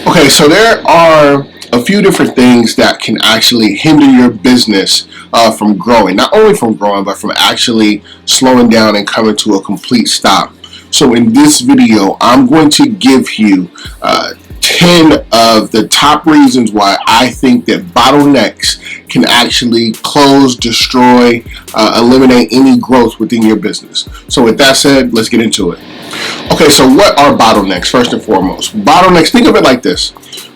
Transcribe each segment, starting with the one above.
Okay, so there are a few different things that can actually hinder your business from growing. Not only from growing, but from actually slowing down and coming to a complete stop. So in this video, I'm going to give you 10 of the top reasons why I think that bottlenecks can actually close, destroy, eliminate any growth within your business. So with that said, let's get into it. Okay, so what are bottlenecks? First and foremost, bottlenecks. Think of it like this: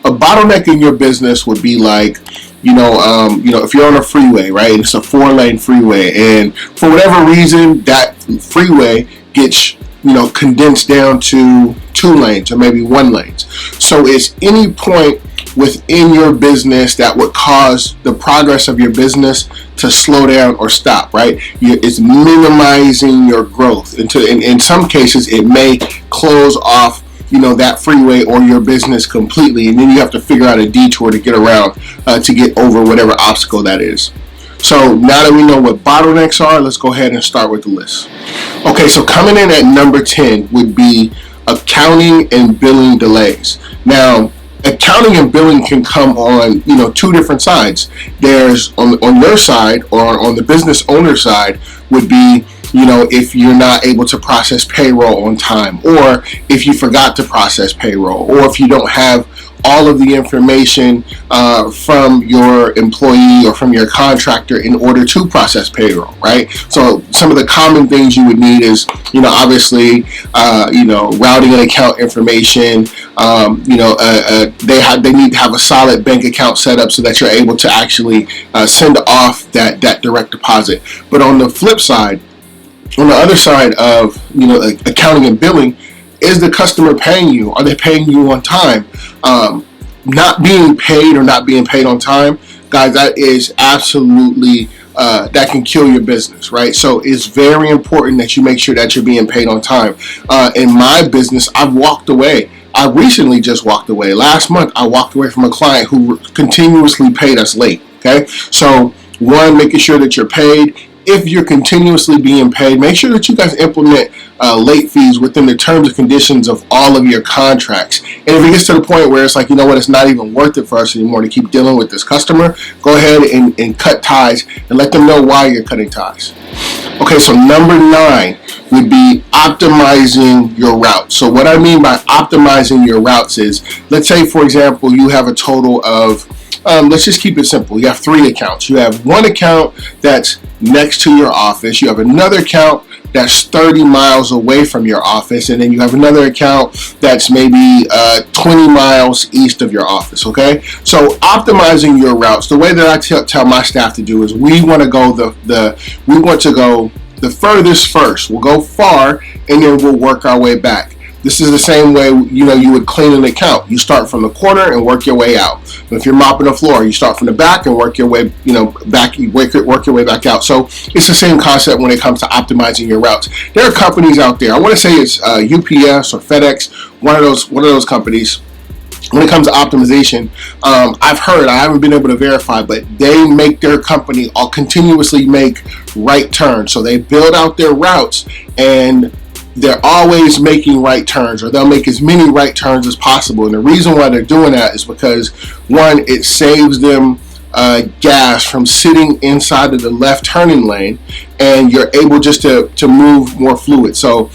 a bottleneck in your business would be like, if you're on a freeway, right? And it's a 4-lane freeway, and for whatever reason, that freeway gets condensed down to 2 lanes or maybe 1 lane. So it's any point within your business that would cause the progress of your business to slow down or stop, right? It's minimizing your growth. In some cases, it may close off that freeway or your business completely, and then you have to figure out a detour to get around to get over whatever obstacle that is. So now that we know what bottlenecks are, let's go ahead and start with the list. Okay, so coming in at number 10 would be accounting and billing delays. Now, accounting and billing can come on, 2 different sides. There's on your side, or on the business owner side, would be, if you're not able to process payroll on time, or if you forgot to process payroll, or if you don't have all of the information from your employee or from your contractor in order to process payroll, right? So some of the common things you would need is, obviously, routing and account information. They need to have a solid bank account set up so that you're able to actually send off that direct deposit. But on the flip side, on the other side of accounting and billing, is the customer paying you? Are they paying you on time? Not being paid or not being paid on time, guys, that is absolutely that can kill your business, right? So it's very important that you make sure that you're being paid on time. In my business, I've walked away. I recently just walked away. Last month, I walked away from a client who continuously paid us late. Okay, so one, making sure that you're paid. If you're continuously being paid, make sure that you guys implement late fees within the terms and conditions of all of your contracts. And if it gets to the point where it's like, it's not even worth it for us anymore to keep dealing with this customer, go ahead and cut ties and let them know why you're cutting ties. Okay, so number 9 would be optimizing your routes. So what I mean by optimizing your routes is, let's say, for example, you have a total of, let's just keep it simple. You have 3 accounts. You have one account that's next to your office. You have another account that's 30 miles away from your office, and then you have another account that's maybe 20 miles east of your office. Okay, so optimizing your routes. The way that I tell my staff to do is, we want to go the furthest first. We'll go far, and then we'll work our way back. This is the same way, you would clean an account. You start from the corner and work your way out. If you're mopping the floor, you start from the back and work your way, back. You work your way back out. So it's the same concept when it comes to optimizing your routes. There are companies out there. I want to say it's UPS or FedEx, one of those companies. When it comes to optimization, I've heard, I haven't been able to verify, but they make their company all continuously make right turns. So they build out their routes, and they're always making right turns, or they'll make as many right turns as possible. And the reason why they're doing that is because, one, it saves them gas from sitting inside of the left turning lane, and you're able just to move more fluid. So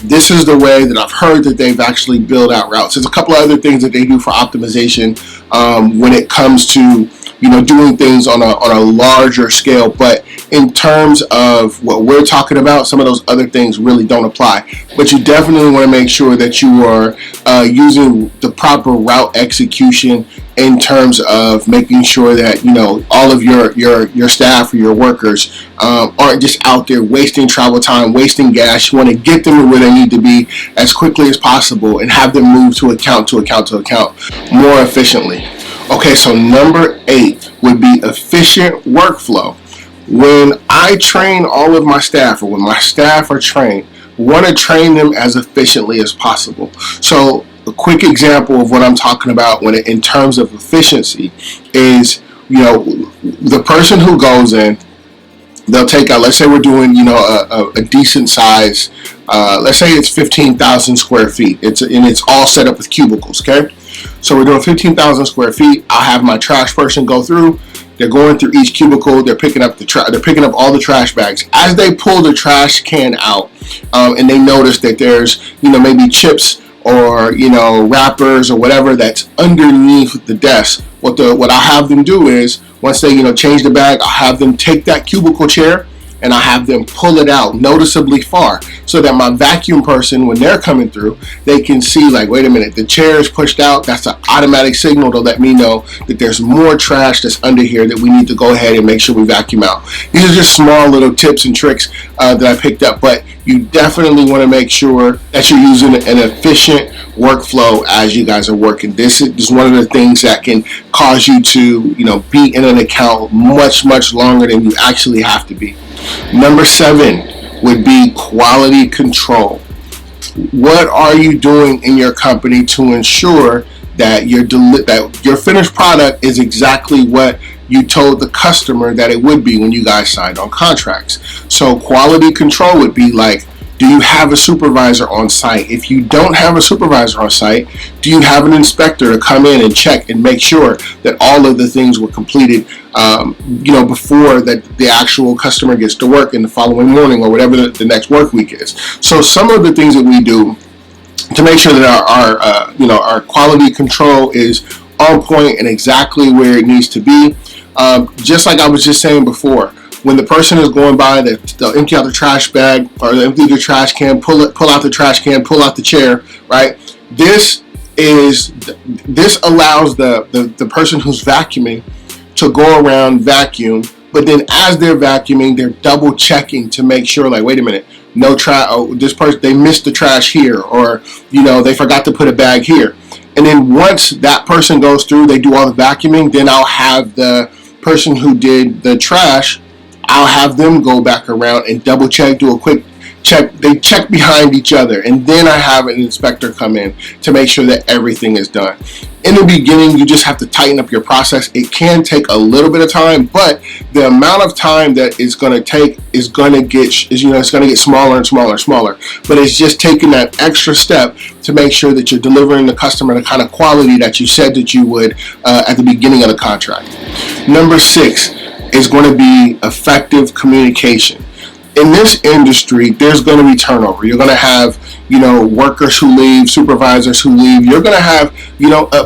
this is the way that I've heard that they've actually built out routes. There's a couple of other things that they do for optimization when it comes to doing things on a larger scale, but in terms of what we're talking about, some of those other things really don't apply. But you definitely want to make sure that you are using the proper route execution in terms of making sure that all of your staff or your workers aren't just out there wasting travel time, wasting gas. You want to get them to where they need to be as quickly as possible and have them move to account more efficiently. Okay, so number 8 would be efficient workflow. When I train all of my staff, or when my staff are trained, we want to train them as efficiently as possible. So a quick example of what I'm talking about in terms of efficiency is, the person who goes in, they'll take out, let's say we're doing, a decent size, let's say it's 15,000 square feet. It's all set up with cubicles, okay? So we're doing 15,000 square feet. I'll have my trash person go through. They're going through each cubicle. They're picking up they're picking up all the trash bags. As they pull the trash can out, and they notice that there's, maybe chips or, wrappers or whatever that's underneath the desk. What I'll have them do is, once they, change the bag, I'll have them take that cubicle chair and I'll have them pull it out noticeably far, so that my vacuum person, when they're coming through, they can see, like, wait a minute, the chair is pushed out. That's an automatic signal to let me know that there's more trash that's under here that we need to go ahead and make sure we vacuum out. These are just small little tips and tricks that I picked up, but you definitely want to make sure that you're using an efficient workflow as you guys are working. This is one of the things that can cause you to, be in an account much, much longer than you actually have to be. Number 7 would be quality control. What are you doing in your company to ensure that your finished product is exactly what you told the customer that it would be when you guys signed on contracts? So quality control would be like, do you have a supervisor on site? If you don't have a supervisor on site, do you have an inspector to come in and check and make sure that all of the things were completed, before that the actual customer gets to work in the following morning or whatever the next work week is? So some of the things that we do to make sure that our quality control is on point and exactly where it needs to be. Just like I was just saying before, when the person is going by, they'll empty out the trash bag or they'll empty the trash can, pull out the trash can, pull out the chair, right? This allows the person who's vacuuming to go around vacuum, but then as they're vacuuming, they're double checking to make sure, like, wait a minute, no trash. Oh, this person, they missed the trash here, or they forgot to put a bag here. And then once that person goes through, they do all the vacuuming, then I'll have the person who did the trash, I'll have them go back around and double check, do a quick check. They check behind each other, and then I have an inspector come in to make sure that everything is done. In the beginning, you just have to tighten up your process. It can take a little bit of time, but the amount of time that it's going to take is going to get smaller and smaller and smaller. But it's just taking that extra step to make sure that you're delivering the customer the kind of quality that you said that you would at the beginning of the contract. Number 6 is going to be effective communication. In this industry, there's going to be turnover. You're going to have, workers who leave, supervisors who leave. You're going to have,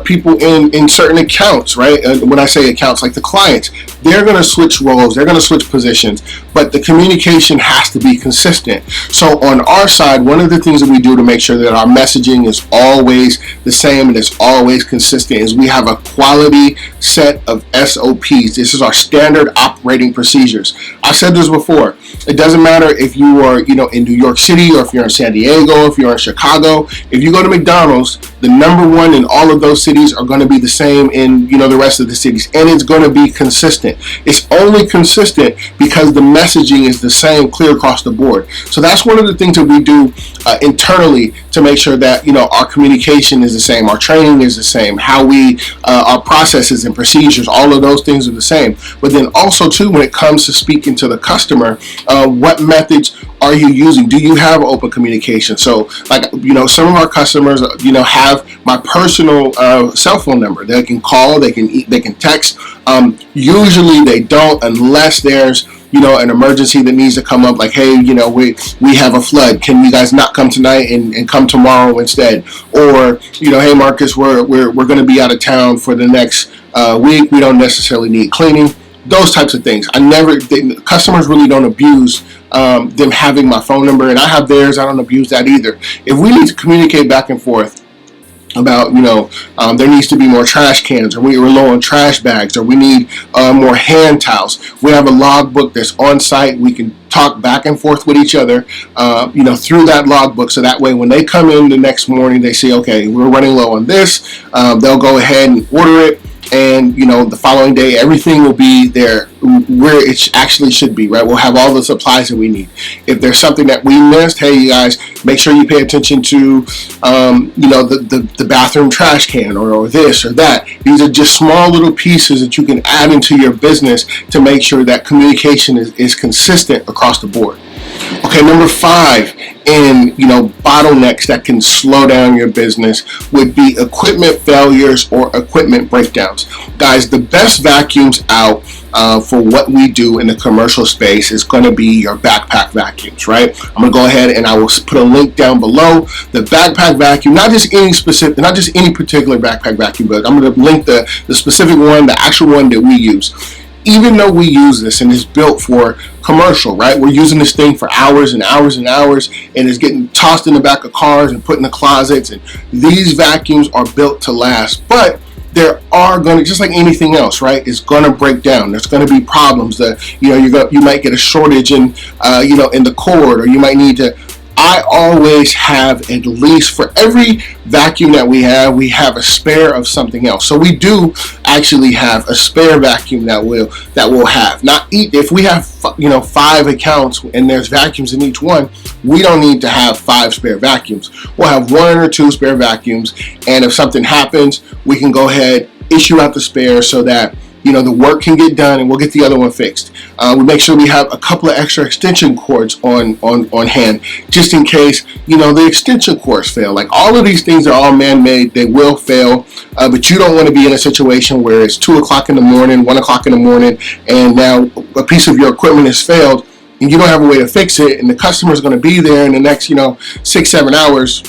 people in certain accounts, right? When I say accounts, like the clients, they're going to switch roles. They're going to switch positions, but the communication has to be consistent. So on our side, one of the things that we do to make sure that our messaging is always the same and it's always consistent is we have a quality set of SOPs. This is our standard operating procedures. I've said this before. It doesn't matter if you are, in New York City or if you're in San Diego, if you're in Chicago. If you go to McDonald's, the number one in all of those cities are going to be the same in, the rest of the cities, and it's going to be consistent. It's only consistent because the messaging is the same clear across the board. So that's one of the things that we do internally to make sure that, our communication is the same, our training is the same, how we, our processes and procedures, all of those things are the same. But then also too, when it comes to speaking to the customer, what methods are you using? Do you have open communication? So, like, some of our customers, have my personal cell phone number. They can call, they can text. Usually they don't, unless there's, an emergency that needs to come up, like, hey, we have a flood. Can you guys not come tonight and come tomorrow instead? Or, hey, Marcus, we're going to be out of town for the next week. We don't necessarily need cleaning. Those types of things. Customers really don't abuse them having my phone number, and I have theirs. I don't abuse that either. If we need to communicate back and forth about, there needs to be more trash cans, or we're low on trash bags, or we need more hand towels, we have a logbook that's on site. We can talk back and forth with each other, through that logbook. So that way, when they come in the next morning, they say, okay, we're running low on this. They'll go ahead and order it. And, the following day, everything will be there where it actually should be, right? We'll have all the supplies that we need. If there's something that we missed, hey, you guys, make sure you pay attention to, the bathroom trash can or this or that. These are just small little pieces that you can add into your business to make sure that communication is consistent across the board. Okay, number 5 in bottlenecks that can slow down your business would be equipment failures or equipment breakdowns. Guys, the best vacuums out for what we do in the commercial space is going to be your backpack vacuums, right? I'm going to go ahead and I will put a link down below. The backpack vacuum, not just any particular backpack vacuum, but I'm going to link the specific one, the actual one that we use. Even though we use this and it's built for commercial, right? We're using this thing for hours and hours and hours, and it's getting tossed in the back of cars and put in the closets. And these vacuums are built to last, but there are going to, just like anything else, right? It's going to break down. There's going to be problems that you might get a shortage in in the cord, or you might need to. I always have, at least for every vacuum that we have a spare of something else. So we do actually have a spare vacuum that we'll have. Not if we have 5 accounts and there's vacuums in each one, we don't need to have 5 spare vacuums. We'll have 1 or 2 spare vacuums, and if something happens, we can go ahead, issue out the spare so that the work can get done, and we'll get the other one fixed. We make sure we have a couple of extra extension cords on hand, just in case the extension cords fail. Like, all of these things are all man-made; they will fail. But you don't want to be in a situation where it's 2 o'clock in the morning, 1 o'clock in the morning, and now a piece of your equipment has failed, and you don't have a way to fix it, and the customer is going to be there in the next 6-7 hours.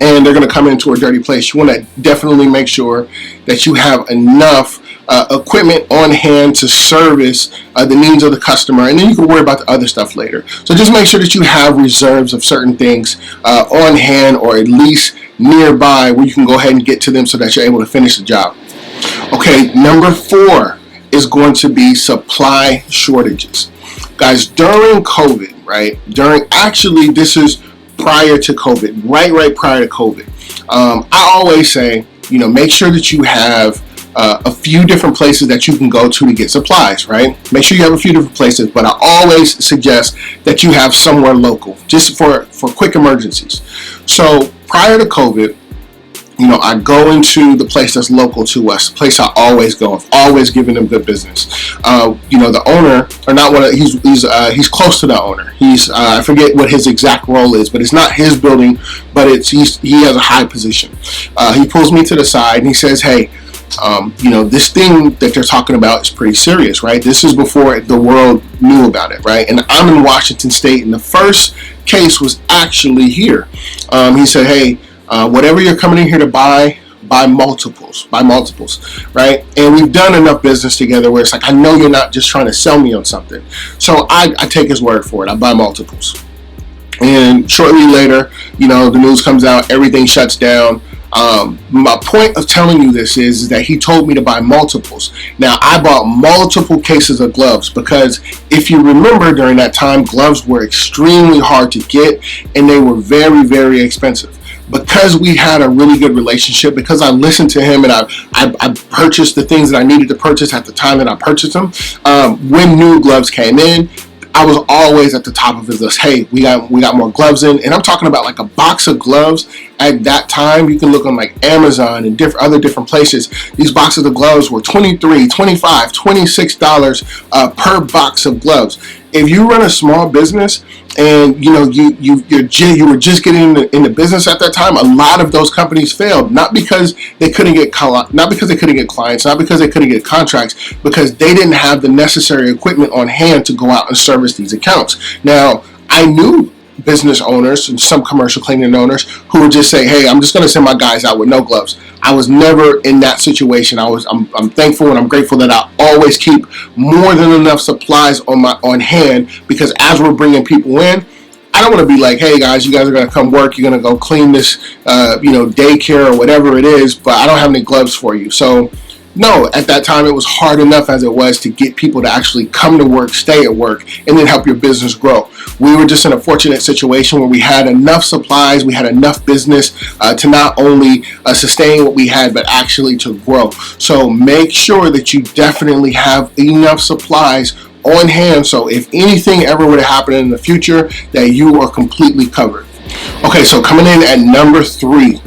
And they're going to come into a dirty place. You want to definitely make sure that you have enough equipment on hand to service the needs of the customer, and then you can worry about the other stuff later. So just make sure that you have reserves of certain things on hand, or at least nearby, where you can go ahead and get to them so that you're able to finish the job. Okay, number 4 is going to be supply shortages. Guys, during COVID, right? This is prior to COVID, right prior to COVID. I always say, make sure that you have a few different places that you can go to get supplies, right? Make sure you have a few different places, but I always suggest that you have somewhere local, just for quick emergencies. So prior to COVID, I go into the place that's local to us, the place I always go. I've always given them good business. The owner, or not one of, he's close to the owner. I forget what his exact role is, but it's not his building, but he has a high position. He pulls me to the side and he says, "Hey, this thing that they're talking about is pretty serious, right? This is before the world knew about it, right? And I'm in Washington State, and the first case was actually here." He said, "Hey, whatever you're coming in here to buy multiples, right? And we've done enough business together where it's like, I know you're not just trying to sell me on something." So I take his word for it. I buy multiples. And shortly later, the news comes out, everything shuts down. My point of telling you this is that he told me to buy multiples. Now, I bought multiple cases of gloves because if you remember, during that time, gloves were extremely hard to get and they were very, very expensive. Because we had a really good relationship, because I listened to him and I purchased the things that I needed to purchase at the time that I purchased them, when new gloves came in, I was always at the top of his list. Hey, we got more gloves in, and I'm talking about like a box of gloves. At that time, you can look on like Amazon and other different places. These boxes of gloves were $23, $25, $26 per box of gloves. If you run a small business and you were just getting into business at that time, a lot of those companies failed, not because they couldn't get clients, not because they couldn't get contracts, because they didn't have the necessary equipment on hand to go out and service these accounts. Now, I knew business owners and some commercial cleaning owners who would just say, "Hey, I'm just going to send my guys out with no gloves." I was never in that situation. I'm thankful and I'm grateful that I always keep more than enough supplies on hand, because as we're bringing people in, I don't want to be like, "Hey guys, you guys are going to come work, you're going to go clean this daycare or whatever it is, but I don't have any gloves for you." So no, at that time it was hard enough as it was to get people to actually come to work, stay at work, and then help your business grow. We were just in a fortunate situation where we had enough supplies, we had enough business to not only sustain what we had, but actually to grow. So make sure that you definitely have enough supplies on hand, so if anything ever were to happen in the future, that you are completely covered. Okay, so coming in at number 3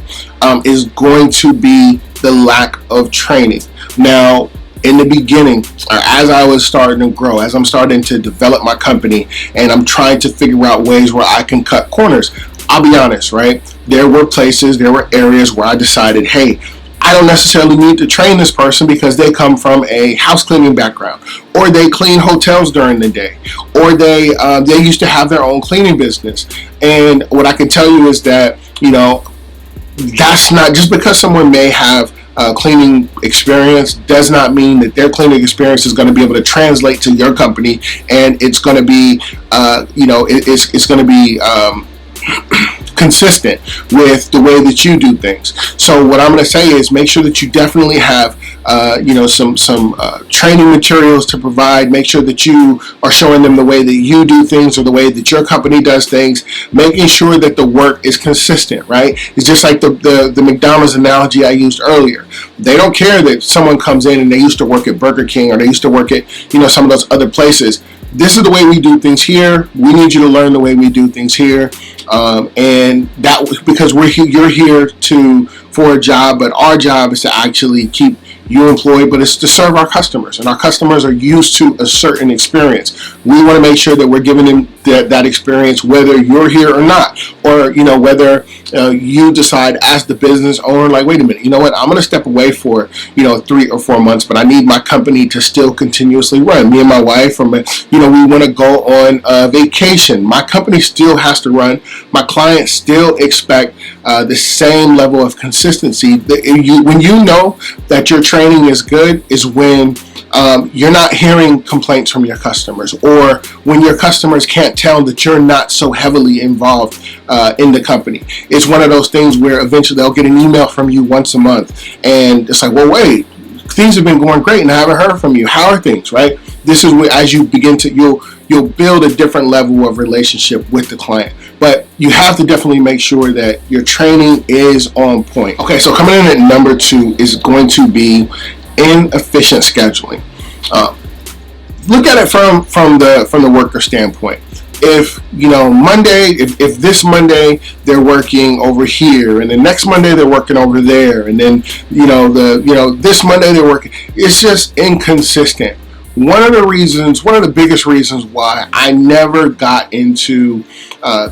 is going to be the lack of training. Now, in the beginning, or as I was starting to grow, as I'm starting to develop my company, and I'm trying to figure out ways where I can cut corners, I'll be honest, right? There were places, there were areas where I decided, hey, I don't necessarily need to train this person because they come from a house cleaning background, or they clean hotels during the day, or they used to have their own cleaning business. And what I can tell you is that, that's not just because someone may have cleaning experience does not mean that their cleaning experience is going to be able to translate to your company, and it's going to be, it's going to be consistent with the way that you do things. So what I'm going to say is make sure that you definitely have some training materials to provide. Make sure that you are showing them the way that you do things or the way that your company does things, making sure that the work is consistent, right? It's just like the McDonald's analogy I used earlier. They don't care that someone comes in and they used to work at Burger King or they used to work at some of those other places. This is the way we do things here. We need you to learn the way we do things here, and that because you're here for a job, but our job is to actually keep you employed, but it's to serve our customers, and our customers are used to a certain experience. We want to make sure that we're giving them that experience, whether you're here or not, or whether you decide as the business owner, like, wait a minute, you know what, I'm going to step away for 3 or 4 months, but I need my company to still continuously run. Me and my wife, we want to go on vacation. My company still has to run. My clients still expect the same level of consistency. When you know that your training is good is when you're not hearing complaints from your customers, or when your customers can't tell that you're not so heavily involved in the company. It's one of those things where eventually they'll get an email from you once a month, and it's like, well, wait, things have been going great and I haven't heard from you. How are things, right? This is where, as you begin to, you'll build a different level of relationship with the client. But you have to definitely make sure that your training is on point. Okay, so coming in at number 2 is going to be inefficient scheduling. Look at it from the worker standpoint. If Monday, if this Monday they're working over here, and the next Monday they're working over there, and then this Monday they're working, it's just inconsistent. One of the biggest reasons why I never got into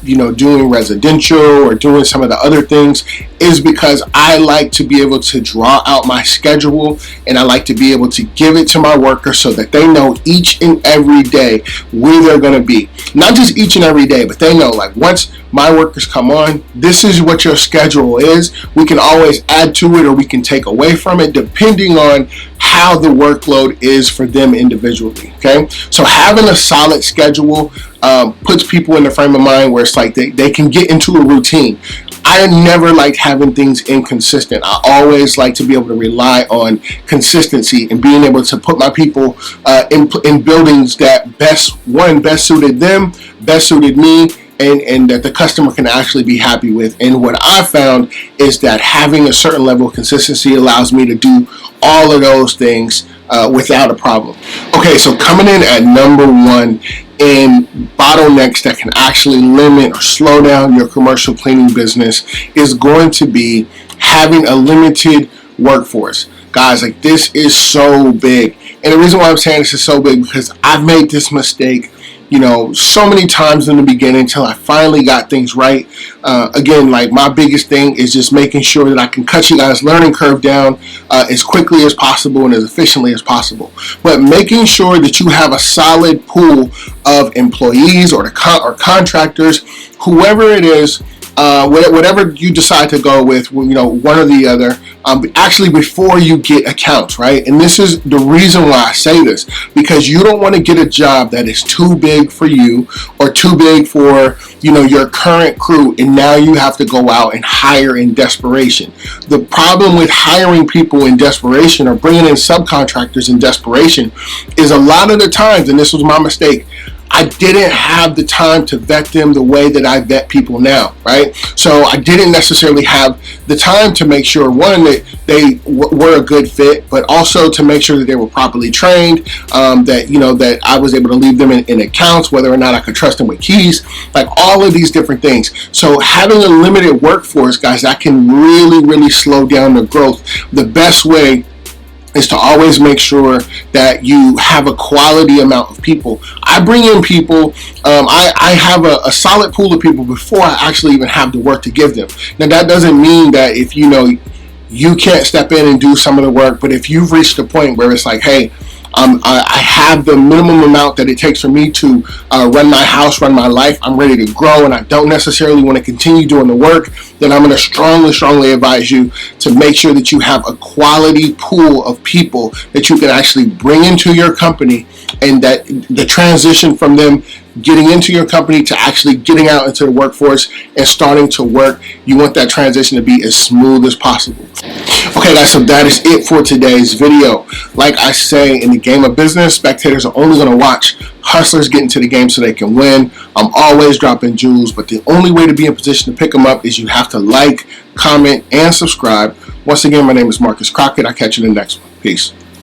doing residential or doing some of the other things is because I like to be able to draw out my schedule, and I like to be able to give it to my workers so that they know each and every day where they're going to be. Not just each and every day, but they know, like, once my workers come on, this is what your schedule is. We can always add to it or we can take away from it depending on how the workload is for them individually. Okay, so having a solid schedule puts people in the frame of mind where it's like they can get into a routine. I never liked having things inconsistent. I always like to be able to rely on consistency and being able to put my people in buildings that best suited them, best suited me, and that the customer can actually be happy with. And what I found is that having a certain level of consistency allows me to do all of those things without a problem. Okay, so coming in at number 1 in bottlenecks that can actually limit or slow down your commercial cleaning business is going to be having a limited workforce. Guys, like, this is so big. And the reason why I'm saying this is so big because I've made this mistake so many times in the beginning until I finally got things right. Again, like, my biggest thing is just making sure that I can cut you guys' learning curve down as quickly as possible and as efficiently as possible. But making sure that you have a solid pool of employees or contractors, whoever it is, whatever you decide to go with, one or the other, actually before you get accounts, right? And this is the reason why I say this, because you don't want to get a job that is too big for you or too big for, your current crew, and now you have to go out and hire in desperation. The problem with hiring people in desperation or bringing in subcontractors in desperation is a lot of the times, and this was my mistake, I didn't have the time to vet them the way that I vet people now, right? So I didn't necessarily have the time to make sure, one, that they were a good fit, but also to make sure that they were properly trained, that I was able to leave them in accounts, whether or not I could trust them with keys, like all of these different things. So having a limited workforce, guys, that can really, really slow down the growth. The best way is to always make sure that you have a quality amount of people. I bring in people, I have a solid pool of people before I actually even have the work to give them. Now that doesn't mean that if you can't step in and do some of the work, but if you've reached a point where it's like, hey, I have the minimum amount that it takes for me to run my house, run my life, I'm ready to grow, and I don't necessarily want to continue doing the work, then I'm going to strongly advise you to make sure that you have a quality pool of people that you can actually bring into your company, and that the transition from them getting into your company to actually getting out into the workforce and starting to work, you want that transition to be as smooth as possible. Okay guys, so that is it for today's video. Like I say, in the game of business, spectators are only going to watch hustlers get into the game so they can win. I'm always dropping jewels, but the only way to be in position to pick them up is you have to like, comment, and subscribe. Once again, my name is Marcus Crockett. I'll catch you in the next one. Peace.